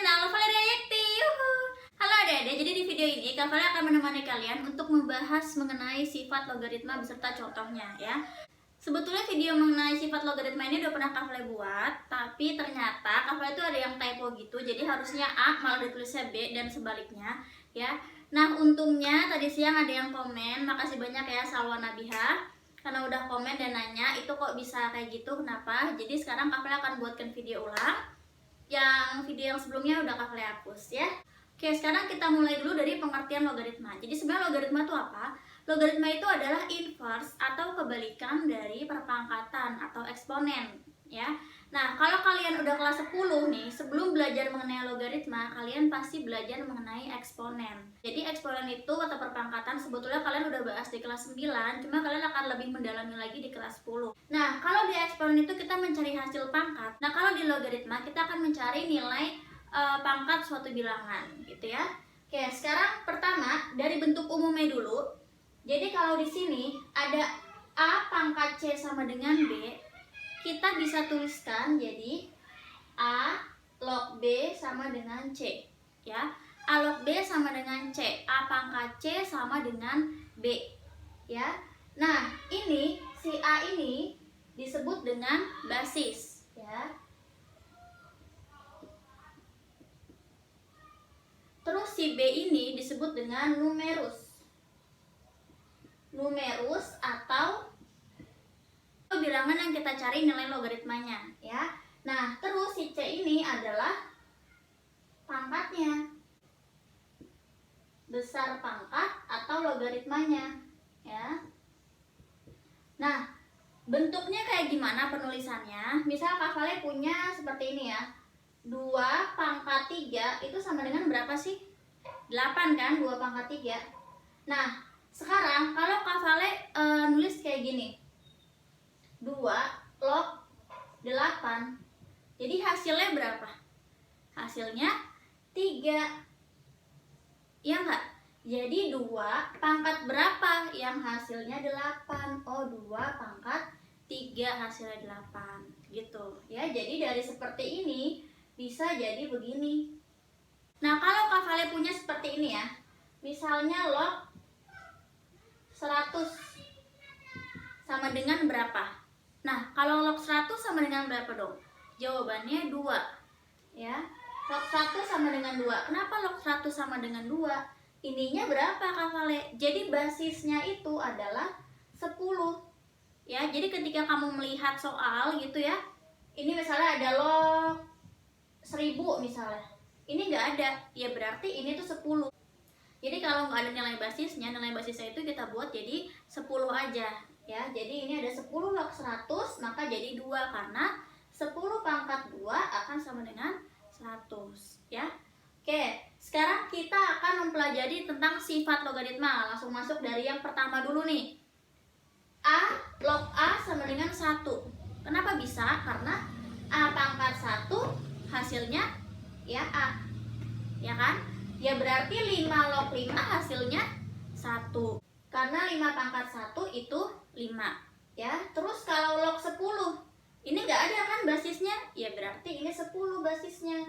channel Valeria Yekti. Halo adik-adik, jadi di video ini Kak Valeria akan menemani kalian untuk membahas mengenai sifat logaritma beserta contohnya ya. Sebetulnya video mengenai sifat logaritma ini udah pernah Kak Valeria buat, tapi ternyata Kak Valeria itu ada yang typo gitu, jadi harusnya A malah ditulisnya B dan sebaliknya ya. Nah untungnya tadi siang ada yang komen, makasih banyak ya Salwa Nabiha, karena udah komen dan nanya itu kok bisa kayak gitu, kenapa. Jadi sekarang Kak Valeria akan buatkan video ulang. Yang video yang sebelumnya udah Kak Valeria hapus ya. Oke, sekarang kita mulai dulu dari pengertian logaritma. Jadi sebenarnya logaritma itu apa? Logaritma itu adalah inverse atau kebalikan dari perpangkatan atau eksponen ya. Nah, kalau kalian udah kelas 10 nih, sebelum belajar mengenai logaritma, kalian pasti belajar mengenai eksponen. Jadi eksponen itu atau perpangkatan sebetulnya kalian udah bahas di kelas 9, cuma kalian akan lebih mendalami lagi di kelas 10. Nah, kalau di eksponen itu kita mencari hasil pangkat. Nah, kalau di logaritma kita akan mencari nilai pangkat suatu bilangan gitu ya. Oke, sekarang pertama dari bentuk umumnya dulu. Jadi kalau di sini ada A pangkat C sama dengan B, kita bisa tuliskan jadi A log B sama dengan C ya. A log B sama dengan C, A pangkat C sama dengan B ya. Nah, ini si A ini disebut dengan basis ya. Terus si B ini disebut dengan numerus. Numerus atau bilangan yang kita cari nilai logaritmanya ya. Nah, terus si C ini adalah pangkatnya. Besar pangkat atau logaritmanya ya. Nah, bentuknya kayak gimana penulisannya? Misal Kak Vale punya seperti ini ya. 2 pangkat 3 itu sama dengan berapa sih? 8 kan, 2 pangkat 3. Nah, sekarang kalau Kak Vale nulis kayak gini, 2 log 8, jadi hasilnya berapa? Hasilnya 3 ya enggak? Jadi 2 pangkat berapa yang hasilnya 8? Oh, 2 pangkat 3 hasilnya 8 gitu ya. Jadi dari seperti ini bisa jadi begini. Nah, kalau Kak Vale punya seperti ini ya, misalnya log 100 sama dengan berapa? Nah, kalau log 100 sama dengan berapa dong? Jawabannya 2 ya. Log 1 sama dengan 2. Kenapa log 100 sama dengan 2? Ininya berapa Kak Vale? Jadi basisnya itu adalah 10 ya. Jadi ketika kamu melihat soal gitu ya, ini misalnya ada log 1000 misalnya, ini nggak ada, ya berarti ini tuh 10. Jadi kalau nggak ada nilai basisnya itu kita buat jadi 10 aja ya. Jadi ini ada 10 log 100, maka jadi 2 karena 10 pangkat 2 akan sama dengan 100 ya. Oke, sekarang kita akan mempelajari tentang sifat logaritma. Langsung masuk dari yang pertama dulu nih. A log A sama dengan 1. Kenapa bisa? Karena A pangkat 1 hasilnya ya A ya kan? Ya berarti 5 log 5 hasilnya 1 karena 5 pangkat 1 itu 5 ya. Terus kalau log 10 ini nggak ada kan basisnya, ya berarti ini 10 basisnya,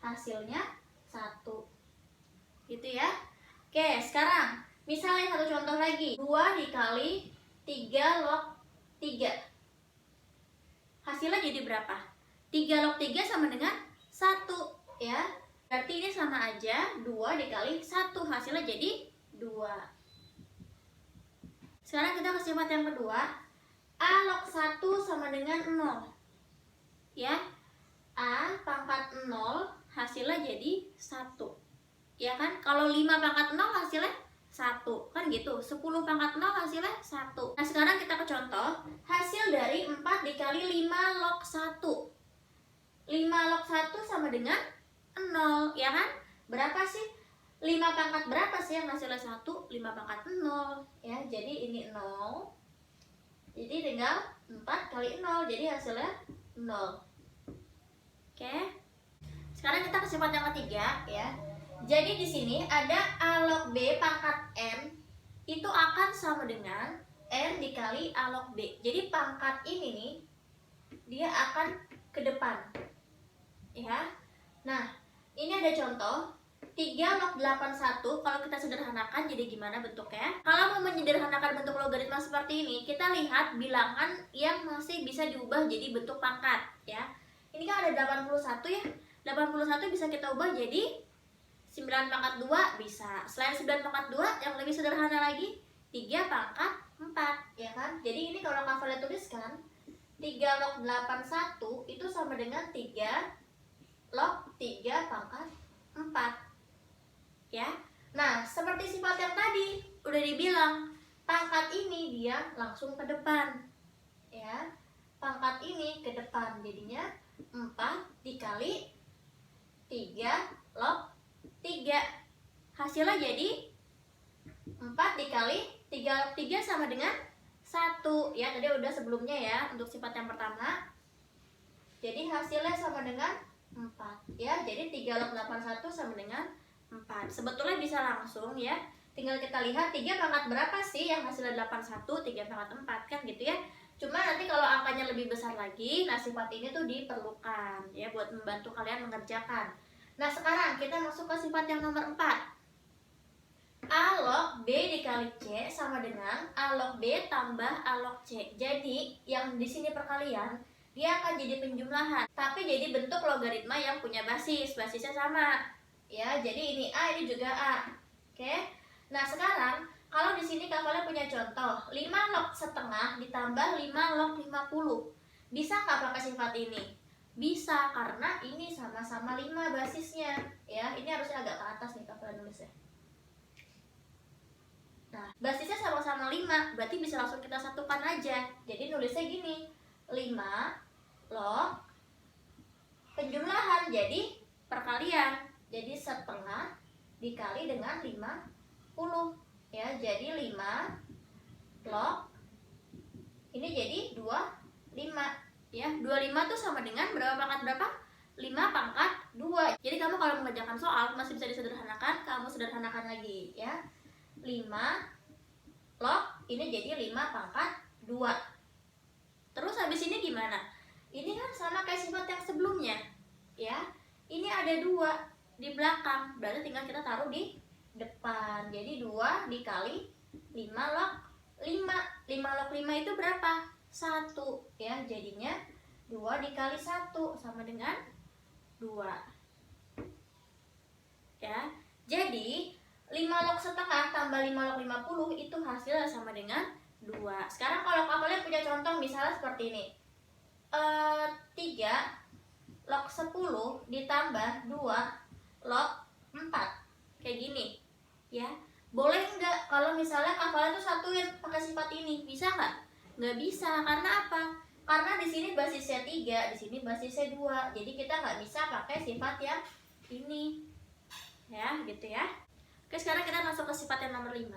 hasilnya 1 gitu ya. Oke, sekarang misalnya satu contoh lagi, 2 dikali 3 log 3 hasilnya jadi berapa? 3 log 3 sama dengan 1 ya. Berarti ini sama aja, 2 dikali 1 hasilnya jadi 2. Sekarang kita ke sifat yang kedua. A log 1 sama dengan 0 ya. A pangkat 0 hasilnya jadi 1 ya kan. Kalau 5 pangkat 0 hasilnya 1 kan gitu. 10 pangkat 0 hasilnya 1. Nah, sekarang kita ke contoh. Hasil dari 4 dikali 5 log 1. 5 log 1 sama dengan 0 ya kan. Berapa sih? 5 pangkat berapa sih yang hasilnya 1? 5 pangkat 0 ya. Jadi ini 0. Jadi tinggal 4 kali 0, jadi hasilnya 0. Oke. Sekarang kita ke sifat yang ketiga ya. Jadi di sini ada A log B pangkat N itu akan sama dengan N dikali A log B. Jadi pangkat ini nih dia akan ke depan ya. Nah, ini ada contoh 3 log 81. Kalau kita sederhanakan jadi gimana bentuknya? Kalau mau menyederhanakan bentuk logaritma seperti ini, kita lihat bilangan yang masih bisa diubah jadi bentuk pangkat ya. Ini kan ada 81 ya. 81 bisa kita ubah jadi 9 pangkat 2 bisa. Selain 9 pangkat 2 yang lebih sederhana lagi 3 pangkat 4 ya kan. Jadi ini kalau Kak Valen tuliskan 3 log 81 itu sama dengan 3 log 3 pangkat 4 ya. Nah, seperti sifat yang tadi udah dibilang, pangkat ini dia langsung ke depan ya. Pangkat ini ke depan, jadinya 4 dikali 3 log 3. Hasilnya jadi 4 dikali 3 log 3 sama dengan 1 ya. Tadi udah sebelumnya ya untuk sifat yang pertama. Jadi hasilnya sama dengan 4 ya. Jadi 3 log 81 sama dengan 4. Sebetulnya bisa langsung ya. Tinggal kita lihat 3 pangkat berapa sih yang hasilnya 81, 3 pangkat 4 kan gitu ya. Cuma nanti kalau angkanya lebih besar lagi, nah sifat ini tuh diperlukan ya buat membantu kalian mengerjakan. Nah, sekarang kita masuk ke sifat yang nomor 4. A log B dikali C sama dengan A log B tambah A log C. Jadi, yang di sini perkalian, dia akan jadi penjumlahan, tapi jadi bentuk logaritma yang punya basis. Basisnya sama. Ya, jadi ini A, ini juga A. Oke. Nah, sekarang kalau di sini Kak Valen punya contoh 5 log setengah ditambah 5 log 50. Bisa nggak pakai sifat ini? Bisa, karena ini sama-sama 5 basisnya. Ya, ini harusnya agak ke atas nih Kak Valen nulisnya. Nah, basisnya sama-sama 5, berarti bisa langsung kita satukan aja. Jadi nulisnya gini, 5 log penjumlahan, jadi perkalian. Jadi setengah dikali dengan 50 ya, jadi 5 log ini jadi 25 ya. 25 tuh sama dengan berapa pangkat berapa? 5 pangkat 2. Jadi kamu kalau mengerjakan soal masih bisa disederhanakan, kamu sederhanakan lagi ya. 5 log ini jadi 5 pangkat 2. Terus habis ini gimana? Ini kan sama kayak sifat yang sebelumnya ya. Ini ada 2 di belakang, berarti tinggal kita taruh di depan. Jadi 2 dikali 5 log 5. 5 log 5 itu berapa? 1 ya. Jadinya 2 dikali 1 sama dengan 2 ya. Jadi 5 log setengah tambah 5 log 50 itu hasilnya sama dengan 2. Sekarang kalau kalian punya contoh misalnya seperti ini, 3 log 10 ditambah 2 log 4 kayak gini ya. Boleh nggak kalau misalnya kalian tuh satuin pakai sifat ini? Bisa nggak? Nggak bisa. Karena apa? Karena di sini basisnya 3, di sini basisnya 2. Jadi kita nggak bisa pakai sifat yang ini ya, gitu ya. Oke, sekarang kita masuk ke sifat yang nomor 5.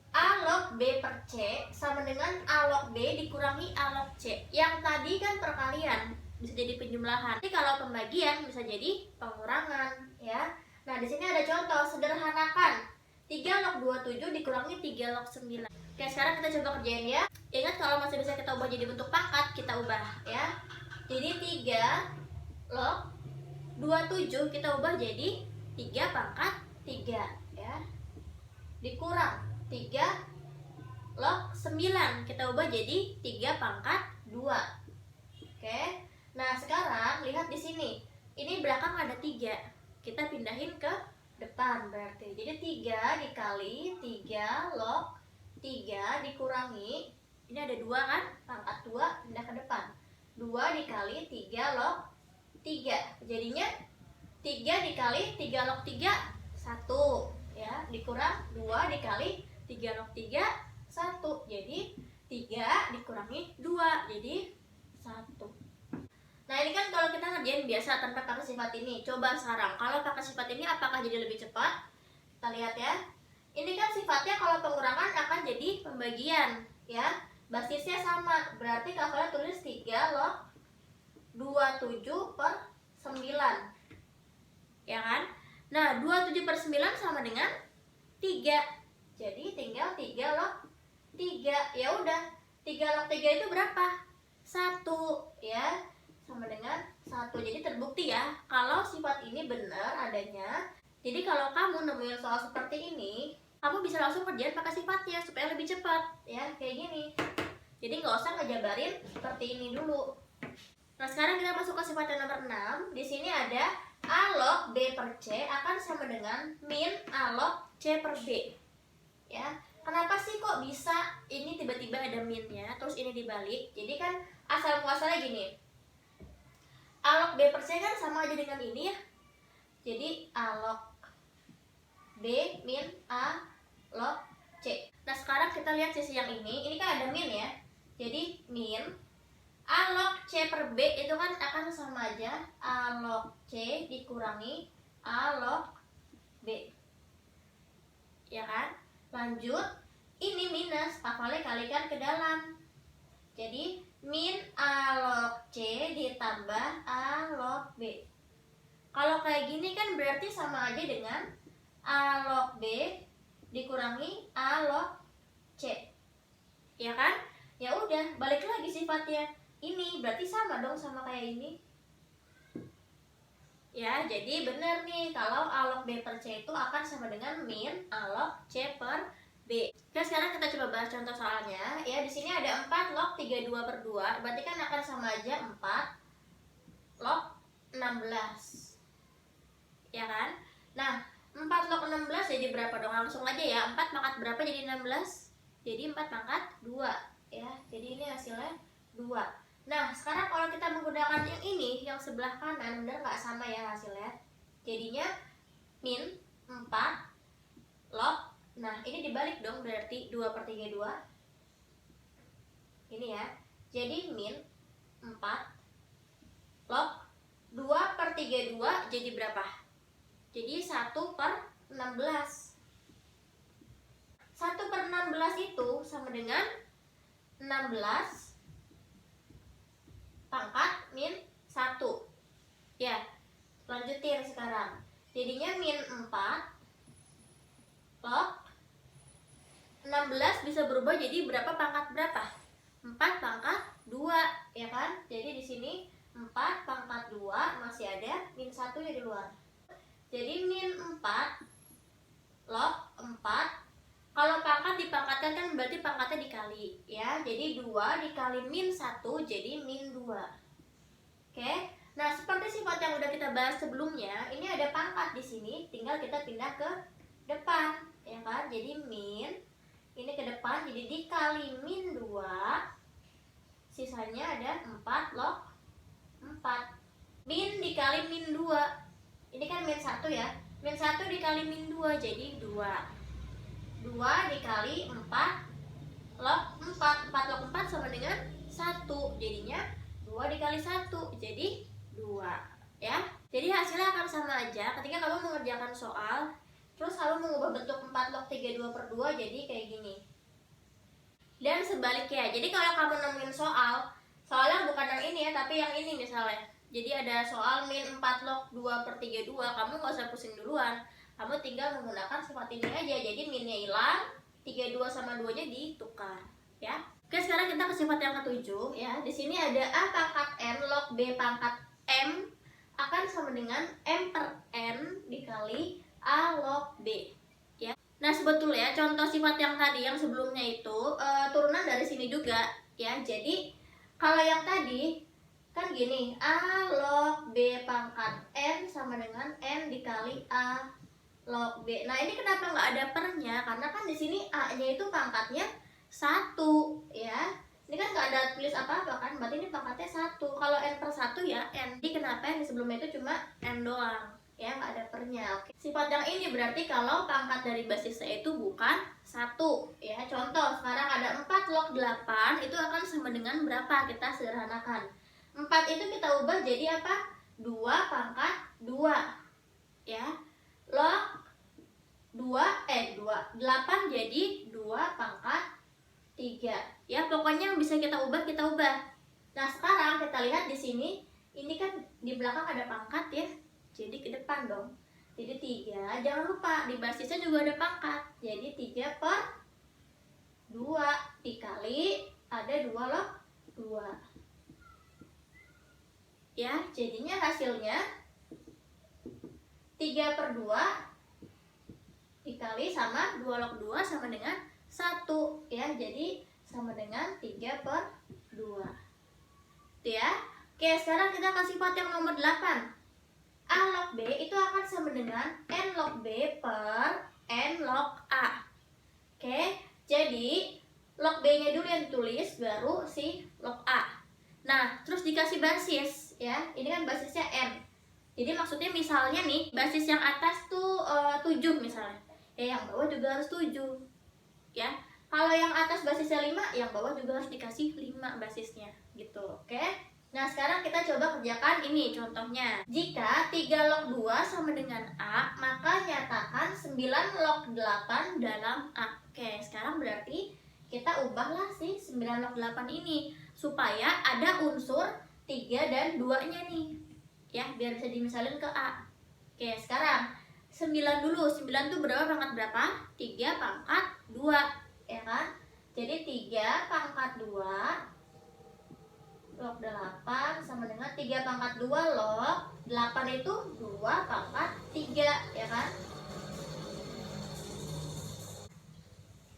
A log B per C sama dengan A log B dikurangi A log C. Yang tadi kan perkalian, bisa jadi penjumlahan. Tapi kalau pembagian bisa jadi pengurangan ya. Nah, di sini ada contoh sederhanakan. 3 log 27 dikurangi 3 log 9. Oke, sekarang kita coba kerjain ya. Ingat kalau masih bisa kita ubah jadi bentuk pangkat, kita ubah ya. Jadi 3 log 27 kita ubah jadi 3 pangkat 3 ya. Dikurang 3 log 9 kita ubah jadi 3 pangkat 2. Oke. Nah, sekarang lihat di sini. Ini belakang ada 3. Kita pindahin ke depan berarti. Jadi 3 dikali 3 log 3 dikurangi, ini ada 2 kan? Pangkat 2 pindah ke depan. 2 dikali 3 log 3. Jadinya 3 dikali 3 log 3 1 ya, dikurang 2 dikali 3 log 3 1. Jadi 3 dikurangi 2 jadi 1. Nah, ini kan kalau kita ngerjain biasa tanpa pakai sifat ini. Coba sekarang, kalau pakai sifat ini apakah jadi lebih cepat? Kita lihat ya. Ini kan sifatnya kalau pengurangan akan jadi pembagian ya. Basisnya sama. Berarti kalian tulis 3 log 27 per 9. Ya kan? Nah, 27 per 9 sama dengan 3. Jadi tinggal 3 log 3. Ya udah. 3 log 3 itu berapa? 1 ya. sama dengan 1. Jadi terbukti ya kalau sifat ini benar adanya. Jadi kalau kamu nemuin soal seperti ini, kamu bisa langsung kerjain pakai sifatnya supaya lebih cepat ya, kayak gini. Jadi nggak usah ngejabarin seperti ini dulu. Nah, sekarang kita masuk ke sifat yang nomor 6. Di sini ada A log B per C akan sama dengan min A log C per B. Ya, kenapa sih kok bisa ini tiba-tiba ada minnya, terus ini dibalik? Jadi kan asal muasalnya gini. A log B per C kan sama aja dengan ini ya. Jadi A log B min A log C. Nah, sekarang kita lihat sisi yang ini. Ini kan ada min ya. Jadi min A log C per B itu kan akan sama aja A log C dikurangi A log B. Ya kan? Lanjut, ini minus, hafalnya kalikan ke dalam. Jadi min A log C ditambah A log B. Kalau kayak gini kan berarti sama aja dengan A log B dikurangi A log C. Ya kan? Ya udah, balik lagi sifatnya. Ini berarti sama dong sama kayak ini. Ya, jadi benar nih kalau A log B per C itu akan sama dengan min A log C per B. Oke, sekarang kita coba bahas contoh soalnya. Ya, di sini ada 4 log 32 per 2, berarti kan akan sama aja 4 log 16. Ya kan? Nah, 4 log 16 jadi berapa dong? Langsung aja ya, 4 pangkat berapa jadi 16? Jadi 4 pangkat 2. Ya, jadi ini hasilnya 2. Nah, sekarang kalau kita menggunakan yang ini, yang sebelah kanan, benar nggak sama ya hasilnya? Jadinya min 4 log, nah ini dibalik dong, berarti 2 per 32. Ini ya, jadi min 4 log 2 per 32 jadi berapa? Jadi 1 per 16. 1 per 16 itu sama dengan 16 pangkat min 1. Ya, lanjutin sekarang. Jadinya min 4 log 16 bisa berubah jadi berapa pangkat berapa? 4 pangkat 2, ya kan? Jadi di sini 4 pangkat 2 masih ada min 1 di luar. Jadi min 4 log 4. Kalau pangkat dipangkatkan kan berarti pangkatnya dikali ya. Jadi 2 dikali min 1 jadi min 2. Oke. Nah, seperti sifat yang udah kita bahas sebelumnya, ini ada pangkat di sini, tinggal kita pindah ke depan, ya kan? Jadi min ini ke depan jadi dikali min 2. Sisanya ada 4 log 4. Min dikali min 2. Ini kan min 1 ya. Min 1 dikali min 2 jadi 2. 2 dikali 4 log 4. 4 log 4 sama dengan 1. Jadinya 2 dikali 1 jadi 2 ya. Jadi hasilnya akan sama aja ketika kamu mengerjakan soal. Terus kamu mengubah bentuk 4 log 32 per 2 jadi kayak gini. Dan sebaliknya. Jadi kalau kamu nemuin soalnya bukan yang ini ya, tapi yang ini misalnya. Jadi ada soal min 4 log 2 per 32, kamu gak usah pusing duluan. Kamu tinggal menggunakan sifat ini aja. Jadi minnya hilang, 32 sama 2 nya ditukar ya. Oke, sekarang kita ke sifat yang ketujuh ya. Di sini ada A pangkat N log B pangkat M akan sama dengan M per N dikali A log B ya. Nah, sebetulnya contoh sifat yang tadi yang sebelumnya itu turunan dari sini juga ya. Jadi kalau yang tadi kan gini, A log B pangkat N sama dengan N dikali A log B. Nah, ini kenapa nggak ada pernya? Karena kan di sini A-nya itu pangkatnya 1 ya. Ini kan nggak ada tulis apa-apa kan, berarti ini pangkatnya 1. Kalau N per 1 ya N. Jadi kenapa yang di sebelumnya itu cuma N doang ya, nggak ada pernya. Oke. Sifat yang ini berarti kalau pangkat dari basisnya itu bukan 1 ya. Contoh, sekarang ada 4 log 8, itu akan sama dengan berapa? Kita sederhanakan. 4 itu kita ubah jadi apa? 2 pangkat 2 ya. Log 8 jadi 2 pangkat 3 ya. Pokoknya yang bisa kita ubah kita ubah. Nah, sekarang kita lihat di sini, ini kan di belakang ada pangkat ya, jadi ke depan dong. Jadi 3, jangan lupa di basisnya juga ada pangkat. Jadi 3 per 2 dikali ada 2 log 2. Ya, jadinya hasilnya 3/2 dikali sama 2 log 2 sama dengan 1 ya. Jadi sama dengan 3/2. Itu ya. Oke, sekarang kita ke sifat yang nomor 8. A log B itu akan sama dengan N log B per N log A. Oke, jadi log B-nya dulu yang ditulis, baru si log A. Nah, terus dikasih basis ya. Ini kan basisnya N. Jadi maksudnya misalnya nih, basis yang atas tuh 7 misalnya. Ya, yang bawah juga harus 7. Ya. Kalau yang atas basisnya 5, yang bawah juga harus dikasih 5 basisnya gitu. Oke? Nah, sekarang kita coba kerjakan ini contohnya. Jika 3 log 2 sama dengan A, maka nyatakan 9 log 8 dalam A. Oke, sekarang berarti kita ubahlah si 9 log 8 ini supaya ada unsur 3 dan 2-nya nih. Ya, biar bisa dimisalin ke A. Oke, sekarang 9 dulu. 9 tuh berapa pangkat berapa? 3 pangkat 2, ya kan? Jadi 3 pangkat 2 log 8 sama dengan 3 pangkat 2 log 8 itu 2 pangkat 3, ya kan?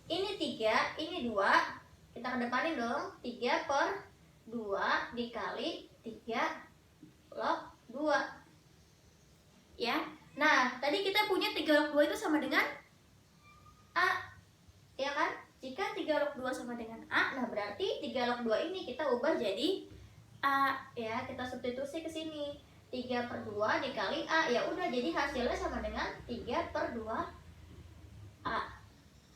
Ini 3, ini 2. Kita kedepanin dong. 3/2 dikali 3 log 2. Ya. Nah, tadi kita punya 3 log 2 itu sama dengan A. Ya kan? Jika 3 log 2 sama dengan A, nah berarti 3 log 2 ini kita ubah jadi A. Ya, kita substitusi ke sini. 3/2 dikali A. Ya udah, jadi hasilnya sama dengan 3/2 A.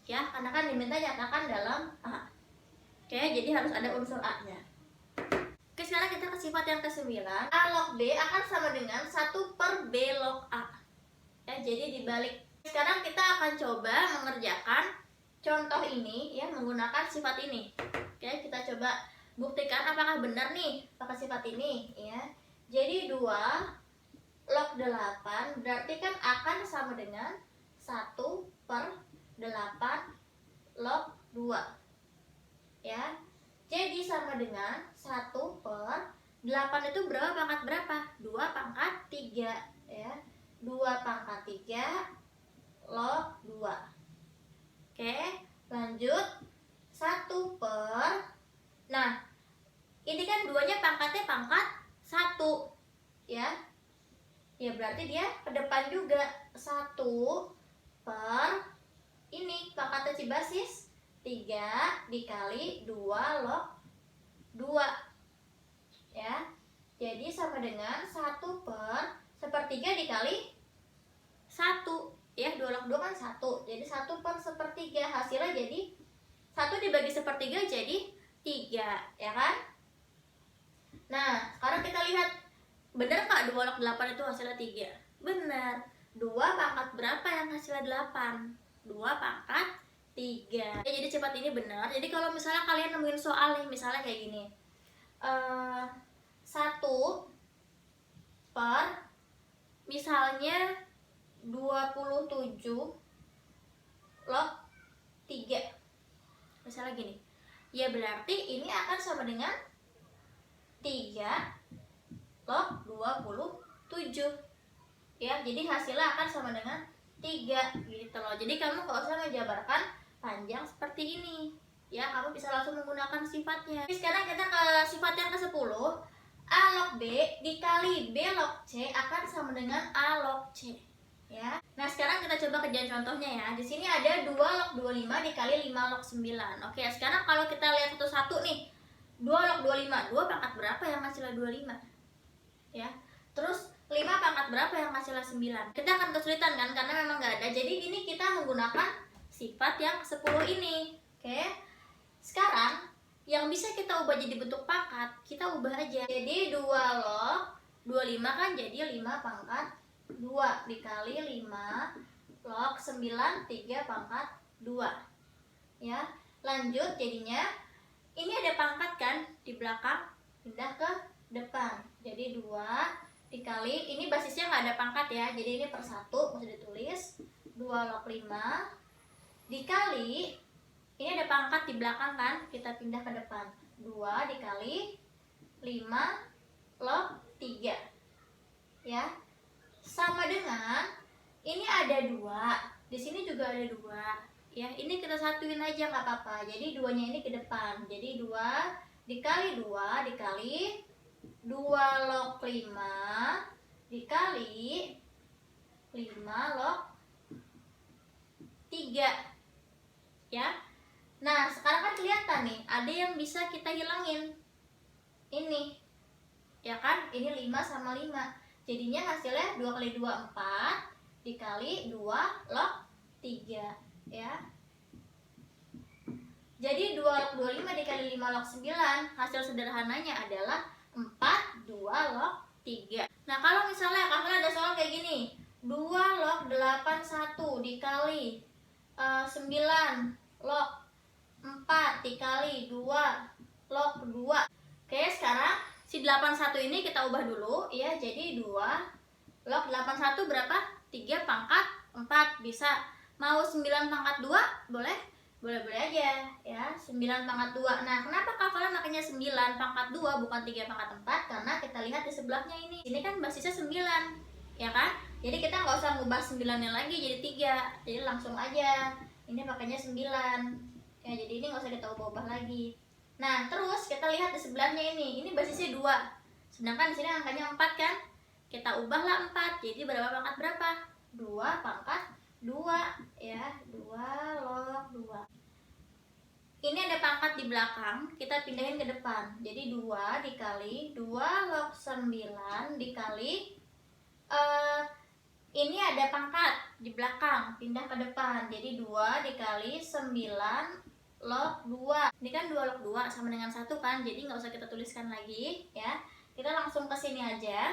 Ya, karena kan diminta nyatakan dalam A. Oke, jadi harus ada unsur A-nya. Oke, sekarang kita ke sifat yang ke-9. A log B akan sama dengan 1/B log A. Ya, jadi dibalik. Sekarang kita akan coba mengerjakan contoh ini ya menggunakan sifat ini. Oke, kita coba buktikan apakah benar nih pakai sifat ini ya. Jadi 2 log 8 berarti kan akan sama dengan 1/8 log 2. Ya. Jadi sama dengan 1/8 itu berapa pangkat berapa? 2 pangkat 3 ya. 2 pangkat 3 log 2. Oke, lanjut 1/. Nah, ini kan 2-nya pangkatnya pangkat 1 ya. Ya berarti dia ke depan juga 1 per ini pangkatnya si basis 3 dikali 2 log 2 ya. Jadi sama dengan 1/1/3 dikali 1 ya. 2 log 2 kan 1. Jadi 1/1/3 hasilnya jadi 1 dibagi 1/3 jadi 3 ya kan. Nah, sekarang kita lihat benar nggak 2 log 8 itu hasilnya 3? Benar. 2 pangkat berapa yang hasilnya 8? 2 pangkat 3. Ya, jadi cepat ini benar. Jadi kalau misalnya kalian nemuin soal nih, misalnya kayak gini. 1 per misalnya 27 log 3. Misalnya gini. Ya berarti ini akan sama dengan 3 log 27. Ya, jadi hasilnya akan sama dengan 3 gitu loh. Jadi kamu gak usah menjabarkan panjang seperti ini. Ya, kamu bisa langsung menggunakan sifatnya. Jadi sekarang kita ke sifat yang ke-10. A log B dikali B log C akan sama dengan A log C. Ya. Nah, sekarang kita coba kerjaan contohnya ya. Di sini ada 2 log 25 dikali 5 log 9. Oke, sekarang kalau kita lihat satu-satu nih. 2 log 25, 2 pangkat berapa yang hasilnya 25? Ya. Terus 5 pangkat berapa yang hasilnya 9? Kita akan kesulitan kan karena memang nggak ada. Jadi ini kita menggunakan sifat yang 10 ini. Oke. Sekarang yang bisa kita ubah jadi bentuk pangkat, kita ubah aja. Jadi 2 log 25 kan jadi 5 pangkat 2 dikali 5 log 9 3 pangkat 2. Ya. Lanjut jadinya ini ada pangkat kan di belakang, pindah ke depan. Jadi 2 dikali, ini basisnya nggak ada pangkat ya, jadi ini per 1 mesti ditulis. 2 log 5 dikali, ini ada pangkat di belakang kan, kita pindah ke depan. 2 dikali 5 log 3. Ya. Sama dengan ini ada 2, di sini juga ada 2. Ya, ini kita satuin aja nggak apa-apa. Jadi 2-nya ini ke depan. Jadi 2 dikali 2 dikali 2 log 5 dikali 5 log 3. Ya. Nah, sekarang kan kelihatan nih, ada yang bisa kita hilangin. Ini. Ya kan? Ini 5 sama 5. Jadinya hasilnya 2 kali 2 4 dikali 2 log 3. Ya. Jadi 2 log 25 dikali 5 log 9, hasil sederhananya adalah 4 2 log 3. Nah, kalau misalnya kakak ada soal kayak gini, 2 log 81 dikali 9 log 4 dikali 2 log 2. Oke, sekarang si 81 ini kita ubah dulu ya, jadi 2 log 81 berapa? 3 pangkat 4. Bisa mau 9 pangkat 2? Boleh? Boleh-boleh aja ya, 9 pangkat 2. Nah, kenapa kafalan makanya 9 pangkat 2 bukan 3 pangkat 4? Karena kita lihat di sebelahnya ini. Ini kan basisnya 9, ya kan? Jadi kita nggak usah ngubah 9-nya lagi jadi 3. Jadi langsung aja. Ini makanya 9. Ya, jadi ini nggak usah kita ubah-ubah lagi. Nah, terus kita lihat di sebelahnya ini. Ini basisnya 2. Sedangkan di sini angkanya 4 kan? Kita ubahlah 4. Jadi berapa pangkat berapa? 2 pangkat 2 ya, 2 log 2. Ini ada pangkat di belakang, kita pindahin ke depan. Jadi 2 dikali 2 log 9 dikali ini ada pangkat di belakang, pindah ke depan. Jadi 2 dikali 9 log 2. Ini kan 2 log 2 sama dengan 1 kan, jadi nggak usah kita tuliskan lagi ya. Kita langsung ke sini aja.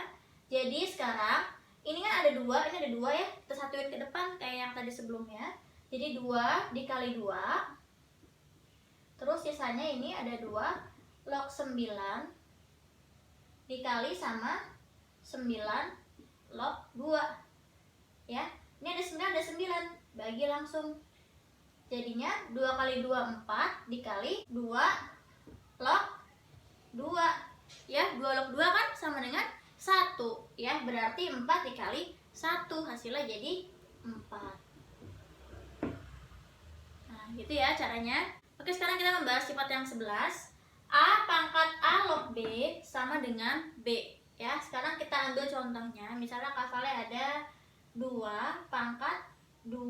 Jadi sekarang ini kan ada 2, ini ada 2 ya. Kita satuin ke depan kayak yang tadi sebelumnya. Jadi 2 dikali 2. Terus sisanya ini ada 2 log 9 dikali sama 9 log 2. Ya. Ini ada 9, ada 9. Bagi langsung. Jadinya 2 kali 2 4 dikali 2 log 2. Ya, 2 log 2 kan sama dengan 1 ya, berarti 4 dikali 1 hasilnya jadi 4. Nah, gitu ya caranya. Oke, sekarang kita membahas sifat yang 11. A pangkat A log B sama dengan B ya. Sekarang kita ambil contohnya. Misalnya kafalnya ada 2 pangkat 2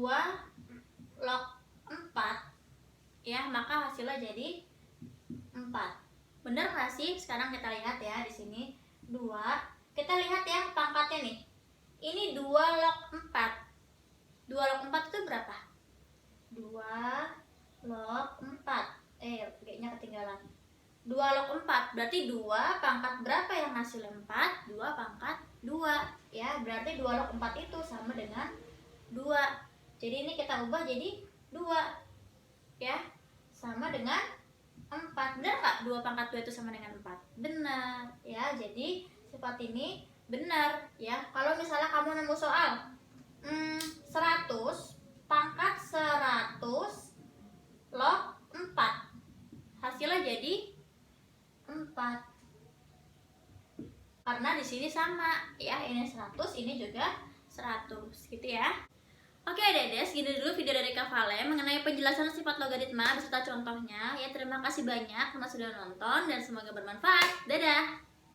log 4 ya, maka hasilnya jadi 4. Bener nggak sih? Sekarang kita lihat ya di sini 2. Kita lihat ya pangkatnya nih. Ini 2 log 4. 2 log 4 itu berapa? 2 log 4. G-nya ketinggalan. 2 log 4 berarti 2 pangkat berapa yang hasilnya 4? 2 pangkat 2. Ya, berarti 2 log 4 itu sama dengan 2. Jadi ini kita ubah jadi 2. Ya, sama dengan 4. Benar nggak 2 pangkat 2 itu sama dengan 4? Benar. Ya, jadi sifat ini benar ya. Kalau misalnya kamu nemu soal 100 pangkat 100 log 4, hasilnya jadi 4. Karena di sini sama ya, ini 100, ini juga 100 gitu ya. Oke Dede, segini dulu video dari Kak Vale mengenai penjelasan sifat logaritma beserta contohnya. Ya, terima kasih banyak karena sudah nonton dan semoga bermanfaat. Dadah.